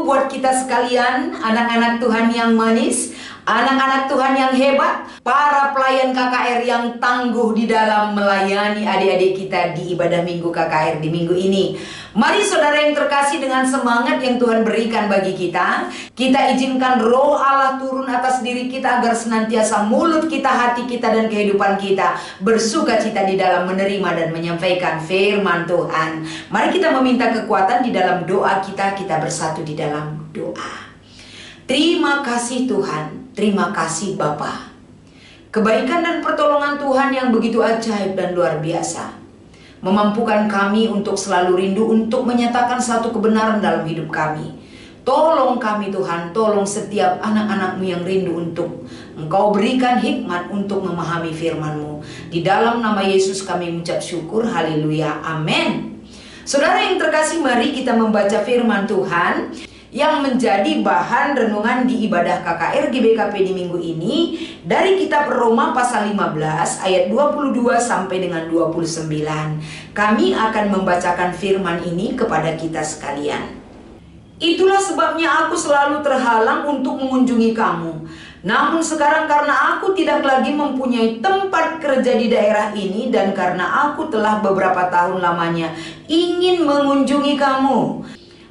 buat kita sekalian, anak-anak Tuhan yang manis, anak-anak Tuhan yang hebat, para pelayan KKR yang tangguh di dalam melayani adik-adik kita di ibadah minggu KKR di minggu ini. Mari saudara yang terkasih, dengan semangat yang Tuhan berikan bagi kita izinkan Roh Allah turun atas diri kita agar senantiasa mulut kita, hati kita, dan kehidupan kita bersukacita di dalam menerima dan menyampaikan firman Tuhan. Mari kita meminta kekuatan di dalam doa kita bersatu di dalam doa. Terima kasih Tuhan, terima kasih Bapa. Kebaikan dan pertolongan Tuhan yang begitu ajaib dan luar biasa memampukan kami untuk selalu rindu untuk menyatakan satu kebenaran dalam hidup kami. Tolong kami Tuhan, tolong setiap anak-anak-Mu yang rindu untuk Engkau berikan hikmat untuk memahami firman-Mu. Di dalam nama Yesus kami mengucap syukur, haleluya, amin. Saudara yang terkasih, mari kita membaca firman Tuhan yang menjadi bahan renungan di ibadah KKR GBKP di minggu ini dari kitab Roma pasal 15 ayat 22 sampai dengan 29. Kami akan membacakan firman ini kepada kita sekalian. Itulah sebabnya aku selalu terhalang untuk mengunjungi kamu. Namun sekarang karena aku tidak lagi mempunyai tempat kerja di daerah ini dan karena aku telah beberapa tahun lamanya ingin mengunjungi kamu,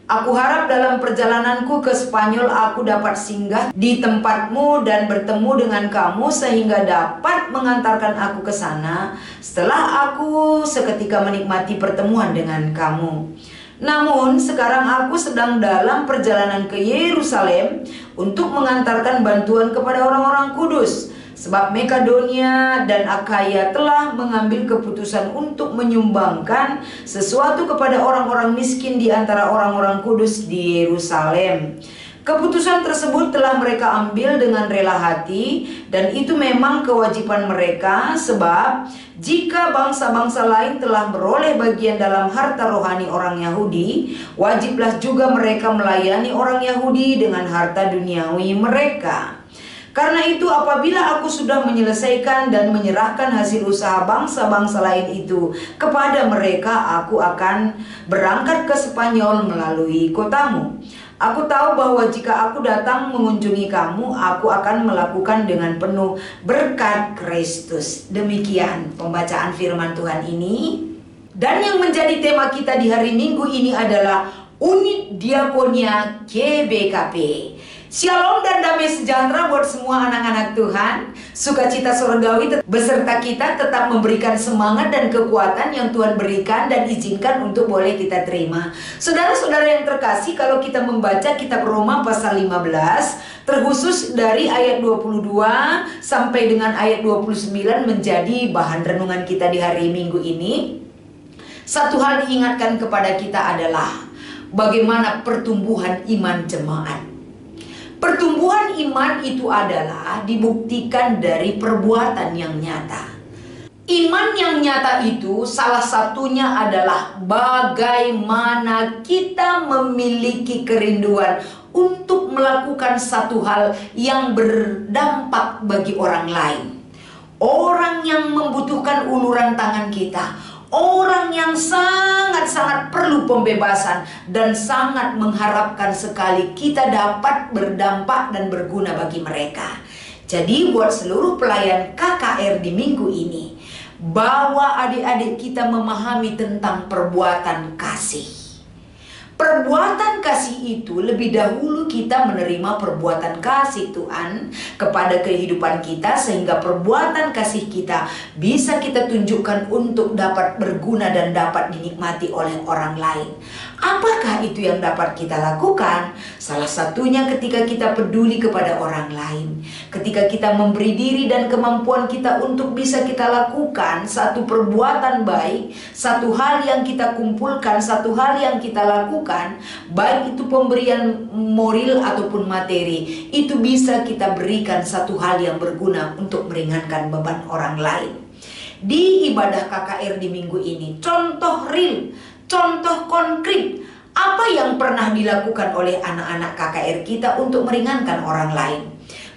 aku harap dalam perjalananku ke Spanyol aku dapat singgah di tempatmu dan bertemu dengan kamu sehingga dapat mengantarkan aku ke sana setelah aku seketika menikmati pertemuan dengan kamu. Namun sekarang aku sedang dalam perjalanan ke Yerusalem untuk mengantarkan bantuan kepada orang-orang kudus. Sebab Makedonia dan Akaya telah mengambil keputusan untuk menyumbangkan sesuatu kepada orang-orang miskin di antara orang-orang kudus di Yerusalem. Keputusan tersebut telah mereka ambil dengan rela hati dan itu memang kewajiban mereka, sebab jika bangsa-bangsa lain telah beroleh bagian dalam harta rohani orang Yahudi, wajiblah juga mereka melayani orang Yahudi dengan harta duniawi mereka. Karena itu apabila aku sudah menyelesaikan dan menyerahkan hasil usaha bangsa-bangsa lain itu kepada mereka, aku akan berangkat ke Spanyol melalui kotamu. Aku tahu bahwa jika aku datang mengunjungi kamu, aku akan melakukan dengan penuh berkat Kristus. Demikian pembacaan firman Tuhan ini. Dan yang menjadi tema kita di hari Minggu ini adalah Unit Diakonia GBKP. Shalom dan damai sejahtera buat semua anak-anak Tuhan. Sukacita surgawi beserta kita tetap memberikan semangat dan kekuatan yang Tuhan berikan dan izinkan untuk boleh kita terima. Saudara-saudara yang terkasih, kalau kita membaca kitab Roma pasal 15, terkhusus dari ayat 22 sampai dengan ayat 29 menjadi bahan renungan kita di hari Minggu ini. Satu hal diingatkan kepada kita adalah bagaimana pertumbuhan iman jemaat. Pertumbuhan iman itu adalah dibuktikan dari perbuatan yang nyata. Iman yang nyata itu salah satunya adalah bagaimana kita memiliki kerinduan untuk melakukan satu hal yang berdampak bagi orang lain. Orang yang membutuhkan uluran tangan kita, orang yang sangat-sangat perlu pembebasan dan sangat mengharapkan sekali kita dapat berdampak dan berguna bagi mereka. Jadi buat seluruh pelayan KKR di minggu ini, bawa adik-adik kita memahami tentang perbuatan kasih. Perbuatan kasih itu lebih dahulu kita menerima perbuatan kasih Tuhan kepada kehidupan kita, sehingga perbuatan kasih kita bisa kita tunjukkan untuk dapat berguna dan dapat dinikmati oleh orang lain. Apakah itu yang dapat kita lakukan? Salah satunya ketika kita peduli kepada orang lain, ketika kita memberi diri dan kemampuan kita untuk bisa kita lakukan satu perbuatan baik, satu hal yang kita kumpulkan, satu hal yang kita lakukan, baik itu pemberian moral ataupun materi, itu bisa kita berikan satu hal yang berguna untuk meringankan beban orang lain. Di ibadah KKR di minggu ini, contoh real, contoh konkret, apa yang pernah dilakukan oleh anak-anak KKR kita untuk meringankan orang lain.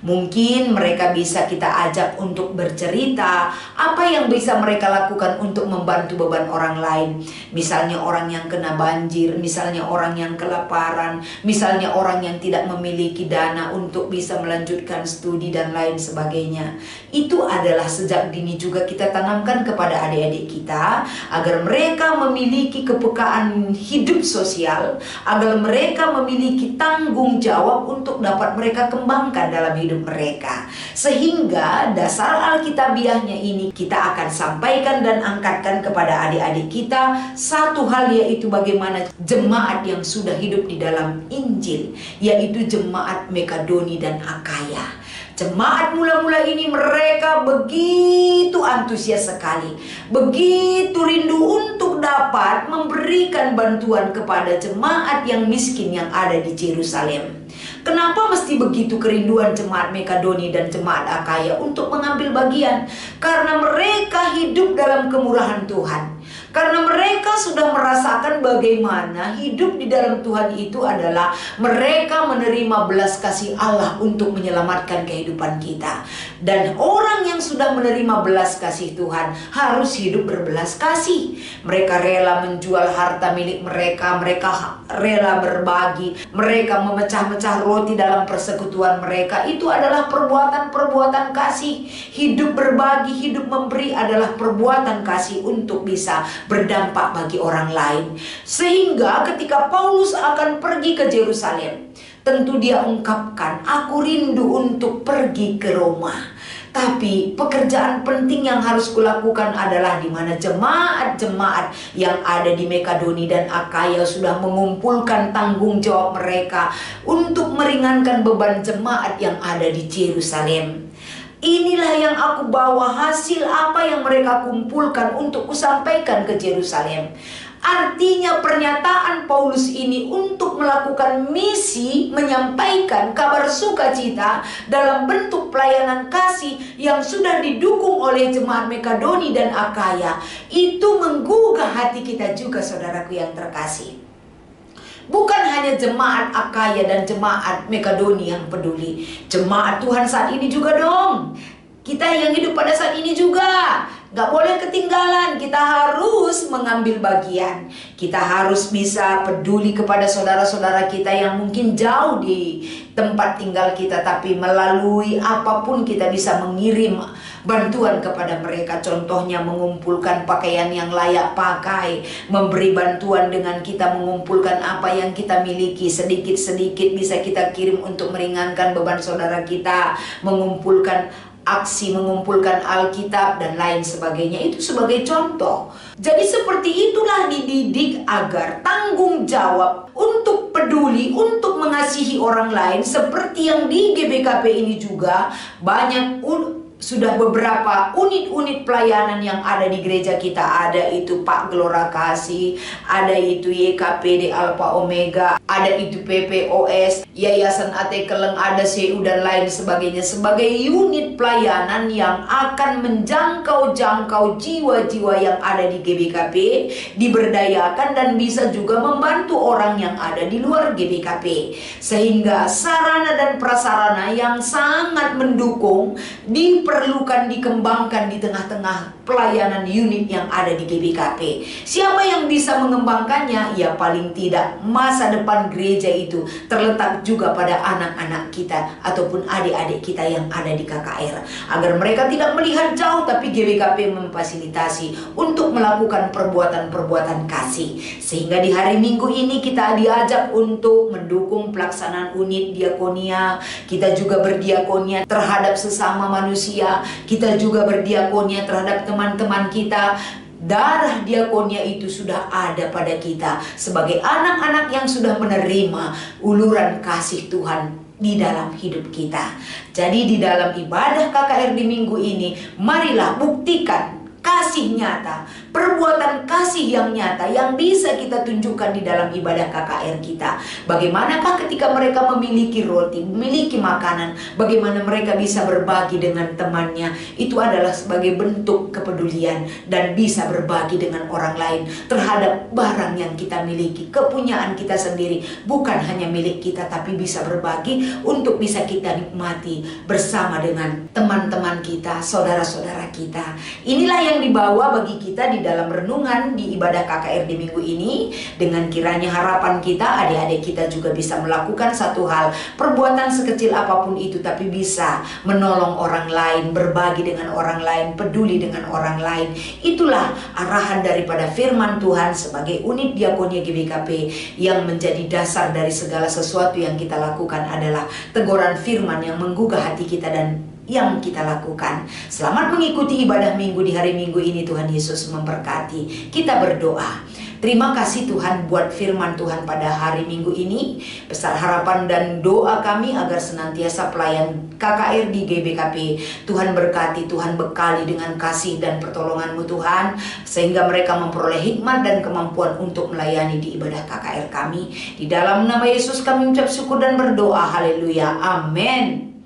Mungkin mereka bisa kita ajak untuk bercerita apa yang bisa mereka lakukan untuk membantu beban orang lain. Misalnya orang yang kena banjir, misalnya orang yang kelaparan, misalnya orang yang tidak memiliki dana untuk bisa melanjutkan studi dan lain sebagainya. Itu adalah sejak dini juga kita tanamkan kepada adik-adik kita agar mereka memiliki kepekaan hidup sosial, agar mereka memiliki tanggung jawab untuk dapat mereka kembangkan dalam hidup mereka. Sehingga dasar alkitabiahnya ini kita akan sampaikan dan angkatkan kepada adik-adik kita. Satu hal yaitu bagaimana jemaat yang sudah hidup di dalam Injil, yaitu jemaat Makedoni dan Akaya. Jemaat mula-mula ini mereka begitu antusias sekali, begitu rindu untuk dapat memberikan bantuan kepada jemaat yang miskin yang ada di Yerusalem. Kenapa mesti begitu kerinduan jemaat Makedoni dan jemaat Akaya untuk mengambil bagian? Karena mereka hidup dalam kemurahan Tuhan. Karena mereka sudah merasakan bagaimana hidup di dalam Tuhan itu adalah mereka menerima belas kasih Allah untuk menyelamatkan kehidupan kita. Dan orang yang sudah menerima belas kasih Tuhan harus hidup berbelas kasih. Mereka rela menjual harta milik mereka, mereka rela berbagi, mereka memecah-mecah roti dalam persekutuan mereka. Itu adalah perbuatan-perbuatan kasih. Hidup berbagi, hidup memberi adalah perbuatan kasih untuk bisa berdampak bagi orang lain. Sehingga ketika Paulus akan pergi ke Yerusalem, tentu dia ungkapkan, aku rindu untuk pergi ke Roma. Tapi pekerjaan penting yang harus kulakukan adalah di mana jemaat-jemaat yang ada di Makedoni dan Akaya sudah mengumpulkan tanggung jawab mereka untuk meringankan beban jemaat yang ada di Yerusalem. Inilah yang aku bawa, hasil apa yang mereka kumpulkan untuk kusampaikan ke Yerusalem. Artinya pernyataan Paulus ini untuk melakukan misi menyampaikan kabar sukacita dalam bentuk pelayanan kasih yang sudah didukung oleh jemaat Makedoni dan Akaya. Itu menggugah hati kita juga, saudaraku yang terkasih. Bukan hanya jemaat Akaya dan jemaat Makedoni yang peduli, jemaat Tuhan saat ini juga dong. Kita yang hidup pada saat ini juga gak boleh ketinggalan. Kita harus mengambil bagian. Kita harus bisa peduli kepada saudara-saudara kita yang mungkin jauh di tempat tinggal kita, tapi melalui apapun kita bisa mengirim bantuan kepada mereka. Contohnya mengumpulkan pakaian yang layak pakai, memberi bantuan dengan kita mengumpulkan apa yang kita miliki. Sedikit-sedikit bisa kita kirim untuk meringankan beban saudara kita, mengumpulkan aksi, mengumpulkan Alkitab dan lain sebagainya. Itu sebagai contoh. Jadi seperti itulah dididik agar tanggung jawab untuk peduli, untuk mengasihi orang lain. Seperti yang di GBKP ini juga banyak sudah beberapa unit-unit pelayanan yang ada di gereja kita. Ada itu Pak Gelora Kasih, ada itu YKPD Alpha Omega, ada itu PPOS, Yayasan AT Keleng, ada CU dan lain sebagainya. Sebagai unit pelayanan yang akan menjangkau jiwa-jiwa yang ada di GBKP, diberdayakan dan bisa juga membantu orang yang ada di luar GBKP. Sehingga sarana dan prasarana yang sangat mendukung diperlukan, dikembangkan di tengah-tengah pelayanan unit yang ada di GBKP. Siapa yang bisa mengembangkannya? Ya paling tidak masa depan gereja itu terletak juga pada anak-anak kita ataupun adik-adik kita yang ada di KKR. Agar mereka tidak melihat jauh, tapi GBKP memfasilitasi untuk melakukan perbuatan-perbuatan kasih. Sehingga di hari Minggu ini kita diajak untuk mendukung pelaksanaan unit diakonia. Kita juga berdiakonia terhadap sesama manusia. Kita juga berdiakonia terhadap teman-teman kita. Darah diakonia itu sudah ada pada kita sebagai anak-anak yang sudah menerima uluran kasih Tuhan di dalam hidup kita. Jadi di dalam ibadah KKR di minggu ini, marilah buktikan kasih nyata, perbuatan kasih yang nyata yang bisa kita tunjukkan di dalam ibadah KKR kita. Bagaimanakah ketika mereka memiliki roti, memiliki makanan, bagaimana mereka bisa berbagi dengan temannya. Itu adalah sebagai bentuk kepedulian dan bisa berbagi dengan orang lain terhadap barang yang kita miliki, kepunyaan kita sendiri, bukan hanya milik kita tapi bisa berbagi untuk bisa kita nikmati bersama dengan teman-teman kita, saudara-saudara kita. Inilah yang dibawa bagi kita di dalam renungan di ibadah KKR di minggu ini. Dengan kiranya harapan kita, adik-adik kita juga bisa melakukan satu hal, perbuatan sekecil apapun itu, tapi bisa menolong orang lain, berbagi dengan orang lain, peduli dengan orang lain. Itulah arahan daripada firman Tuhan sebagai unit diakonia GBKP, yang menjadi dasar dari segala sesuatu yang kita lakukan adalah teguran firman yang menggugah hati kita dan yang kita lakukan. Selamat mengikuti ibadah minggu di hari Minggu ini. Tuhan Yesus memberkati. Kita berdoa. Terima kasih Tuhan buat firman Tuhan pada hari Minggu ini. Besar harapan dan doa kami agar senantiasa pelayan KKR di GBKP Tuhan berkati, Tuhan bekali dengan kasih dan pertolongan-Mu Tuhan, sehingga mereka memperoleh hikmat dan kemampuan untuk melayani di ibadah KKR kami. Di dalam nama Yesus kami ucap syukur dan berdoa. Haleluya. Amin.